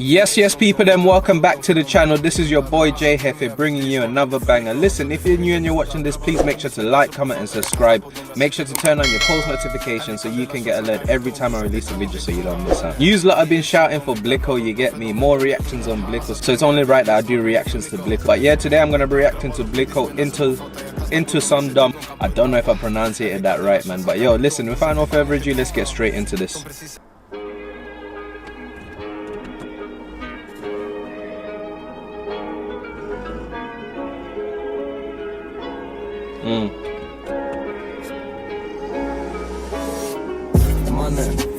Yes, people, then welcome back to the channel. This is your boy J Hefe bringing you another banger. Listen, if you're new and you're watching this, please make sure to like, comment and subscribe. Make sure to turn on your post notifications so you can get alert every time I release a video so you don't miss out. News lot I've been shouting for Bilkow, you get me, more reactions on Bilkow, so it's only right that I do reactions to Bilkow. But yeah, today I'm gonna be reacting to Bilkow into some dumb. I don't know if I pronounced that right, man, but yo, listen, without no further ado, let's get straight into this.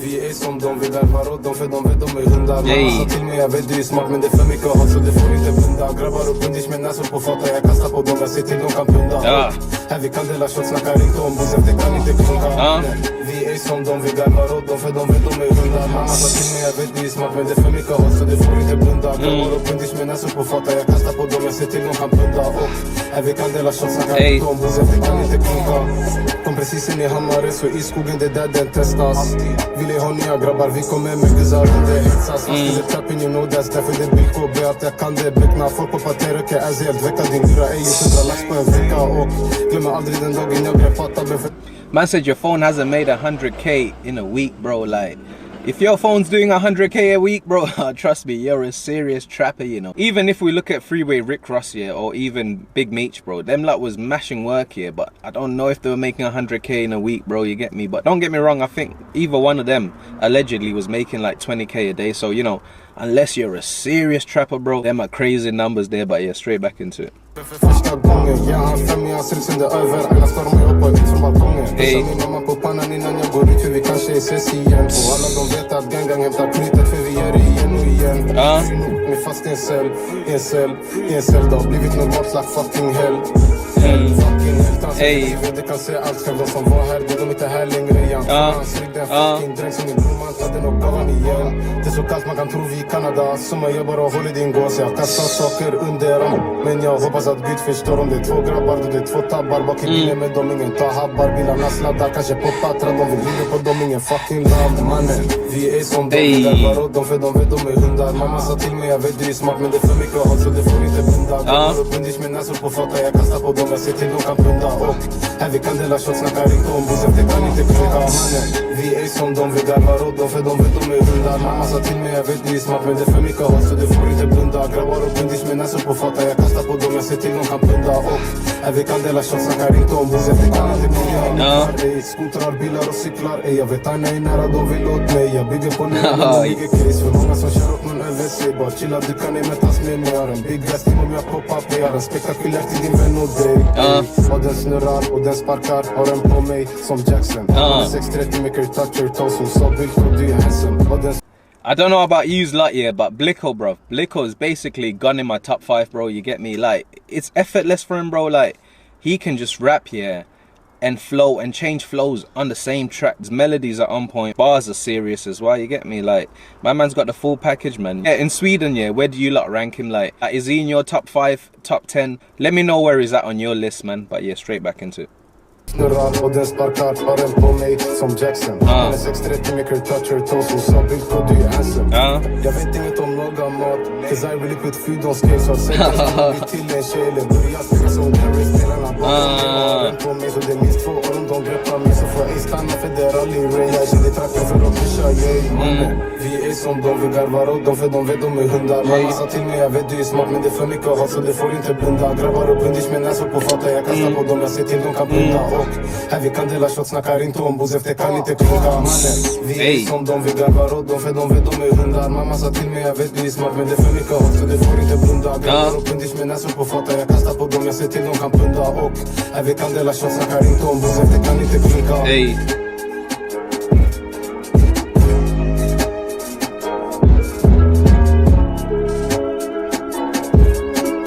Vi är som de, vi värvar åt dem för de vet de är hundar. Man sa till mig, jag vet du är smart men det är för mycket hat så det får inte blunda. Grabbar och pundish med näsor på fatet, jag kastar på dem, jag ser till de kan blunda. Här vi kan dela shot, snackar inte om booze, det kan inte klunka. Vi är som de, vi värvar åt dem för de vet de är hundar. Man sa till mig, jag vet du är smart men det är för mycket hat så det får inte blunda. Grabbar och pundish med näsor på fatet, jag kastar på dem, jag ser till de kan blunda. Och här vi kan dela shot, snackar inte om booze, det kan inte klunka. Kom precis in i Hammare så i skogen det där den testas. Vill jag ha nya grabbar, vi kommer med guzzar om det hetsas. Fast det är trapping, you know that's därför det är Bilkow. Be att jag kan det, beckna folk på pateröke, är helt väcka din dyra. Ej, 100 lax på en vecka och glömmer aldrig den dagen jag greppar tabben för... Man said your phone hasn't made 100k in a week, bro. Like, if your phone's doing 100k a week, bro, trust me, you're a serious trapper, you know. Even if we look at Freeway Rick Ross here, or even Big Meech, bro, them lot was mashing work here, but I don't know if they were making 100k in a week, bro, you get me? But don't get me wrong, I think either one of them allegedly was making like 20k a day, so, you know, unless you're a serious trapper, bro, them are crazy numbers there, but yeah, straight back into it. Första gången, jag har fem, jag ser sönder över. Alla stormar jag upp ut från balkongen. Hälsa min mamma på pannan innan jag går ut för vi kanske ses igen. Och alla de vet att gang hämtar knytet för vi gör det igen och igen. Med fast i en cell, det har blivit normalt like fucking hell. Fucking hell, transfer, det kan säga allt själv. De som var här, de inte här längre igen. Han sryggde en fucking dräng som min bror tade nog gav han igen. Det är så kallt man kan tro vi i Kanada. Som jag bara håller din gås. Jag kastar saker under dem. Men jag hoppas att Gud förstår om det är två grabbar då det är två tabbar bak i bilen med dem, ingen tar habbar. Bilarna sladdar, kanske på patrar, de vill ligga på dem, ingen fucking ladd. Mannen, vi är som de, vi värvar åt dem för de vet de är hundar. Mamma sa till mig, jag vet du är smart men det är för mycket hat så det får inte blunda. Grabbar och pundish med näsor på fatet, jag kastar på dem, jag ser till de kan blunda. Och här vi kan dela shot, snackar inte om booze, det kan inte klunka. Mannen, vi är som de, vi värvar åt dem för de vet de är hundar. Mamma sa till mig, jag vet du är smart men det är för mycket hat så det får inte blunda. Grabbar och pundish med näsor på fatet, jag kastar på dem, jag ser till de kan blunda. Och här vi kan dela shot, snackar inte om booze, det kan inte klunka. Skotrar, bilar och cyklar, jag vet aina är nära, de vill åt mig. Jag bygger på nu, men ligger case för många som kör upp någon över sig. Bara chilla, du kan inte mätas med mig. Jag har en big gas team om jag poppar på. Jag har en spektakulär till din vän och dig. Och den snurrar och den sparkar, har den på mig som Jackson. 630 make her touch her toes, hon sa Bilkow, du är handsome. I don't know about you lot here, but Bilkow, bro. Bilkow is basically gone in my top 5, bro. You get me? Like, it's effortless for him, bro. Like, he can just rap here and flow and change flows on the same track. His melodies are on point. Bars are serious as well. You get me? Like, my man's got the full package, man. Yeah, in Sweden, yeah, where do you lot rank him? Like, is he in your top 5, top 10? Let me know where he's at on your list, man. But yeah, straight back into it. Snurrar och den sparkar, har den på mig som Jackson. Han är 630 make her touch her toes, hon sa Bilkow, du är handsome. Jag vet inget om någon mat, cause I really put food on scale. Så säg att vi till en tjej eller börja spela som Gary. Spelarna har den på mig så det är minst 2 år om de greppar mig. Så får jag ej stanna för det är rally rain. Jag kände trappen för att pusha, yeah. Vi är som de, vi garvar åt dem för de vet de är hundar. Mamma sa till mig, jag vet du är smart men det är för mycket hat så det får inte blunda. Grabbar och pundish med näsor på fatet, jag kastar på dem, jag ser till de kan blunda. Här vi kan dela shot, snackar inte om booze, det kan inte klunka. Mannen, vi är som de, vi garvar åt dem för de vet de är hundar. Mamma sa till mig, jag vet du är smart men det är för mycket hat så det får inte blunda. Grabbar och pundish med näsor på fatet, jag kastar på dem, jag ser till de kan blunda. Och här vi kan dela shot, snackar inte om booze, det kan inte klunka.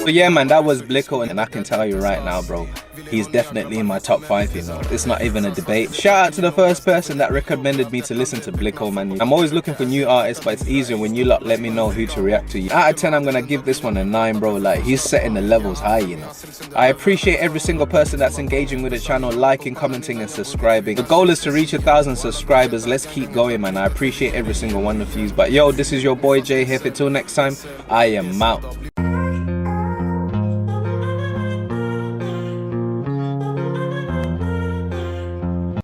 So yeah, man, that was Bilkow, and I can tell you right now, bro, he's definitely in my top 5, you know. It's not even a debate. Shout out to the first person that recommended me to listen to Bilkow, man. I'm always looking for new artists, but it's easier when you lot let me know who to react to. Out of 10, I'm gonna give this one a 9, bro. Like, he's setting the levels high, you know. I appreciate every single person that's engaging with the channel, liking, commenting and subscribing. The goal is to reach 1,000 subscribers. Let's keep going, man. I appreciate every single one of you. But yo, this is your boy J Hef. Until next time, I am out.